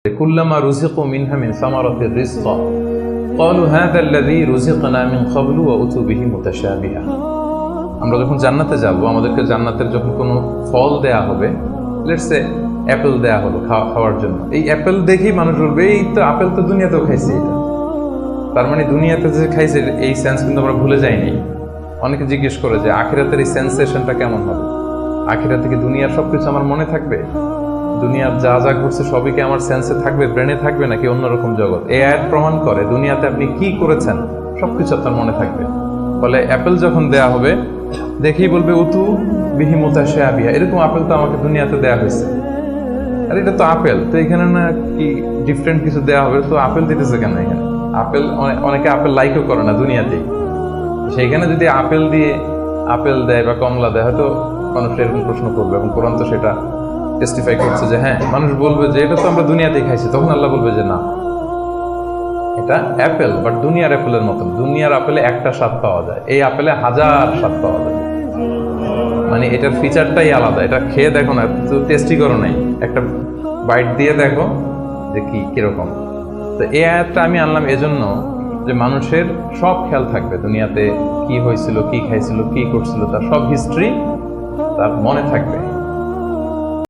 কুল্লামা রুজিকু মিনহা মিন সামারাতির রিজকা ক্বালু হাযা আল্লাযী রুজিকনা মিন ক্বাবলু ওয়া উতু বিহি মুতাশাবিহা। আমরা যখন জান্নাতে যাব, আমাদেরকে জান্নাতের যখন কোনো ফল দেয়া হবে, লেটস সে অ্যাপেল দেয়া হলো খাওয়ার জন্য, এই অ্যাপেল দেখেই মানুষ বলবে এই তো আপেল তো দুনিয়াতেও খাইছে। এটা তার মানে দুনিয়াতে যে খাইছে এই সেন্স কিন্তু আমরা ভুলে যাইনি। অনেকে জিজ্ঞেস করে যে আখিরাতের এই সেন্সেশনটা কেমন হবে, আখিরাতে কি দুনিয়ার সবকিছু আমার মনে থাকবে, দুনিয়ার যা যা ঘটছে সবই কি আমার সেন্সে থাকবে, ব্রেনে থাকবে, নাকি অন্যরকম জগৎ? এই আয়াত প্রমাণ করে দুনিয়াতে আপনি কি করেছেন সবকিছু আপনার মনে থাকবে। ফলে অ্যাপেল যখন দেয়া হবে দেখেই বলবে উতু বিহি মুতাশাবিহা, এরকম আপেল তো আমাকে দুনিয়াতে দেয়া হয়েছে, আর এটা তো আপেল, তো এখানে না কি ডিফারেন্ট কিছু দেয়া হবে, তো আপেল দিতেছে কেন এখানে? আপেল অনেকে আপেল লাইকও করে না দুনিয়াতেই, সেইখানে যদি আপেল দিয়ে আপেল দেয় বা কমলা দেয় হয়তো মানুষ এরকম প্রশ্ন করবে, এবং কোরআন তো সেটা টেস্টিফাই করছে যে হ্যাঁ, মানুষ বলবে যে এটা তো আমরা দুনিয়াতেই খাইছি। তখন আল্লাহ বলবে যে না, এটা অ্যাপেল, বাট দুনিয়ার অ্যাপেলের মতন। দুনিয়ার আপেলে একটা স্বাদ পাওয়া যায়, এই আপেলে 1000 স্বাদ পাওয়া যায়। মানে এটার ফিচারটাই আলাদা। এটা খেয়ে দেখো না, টেস্টি করো নাই, একটা বাইট দিয়ে দেখো যে কিরকম। তো এই আয়াতটা আমি আনলাম এজন্য যে মানুষের সব খেয়াল থাকবে, দুনিয়াতে কি হয়েছিল, কি খাইছিল, কি করছিল, তার সব হিস্ট্রি তার মনে থাকবে।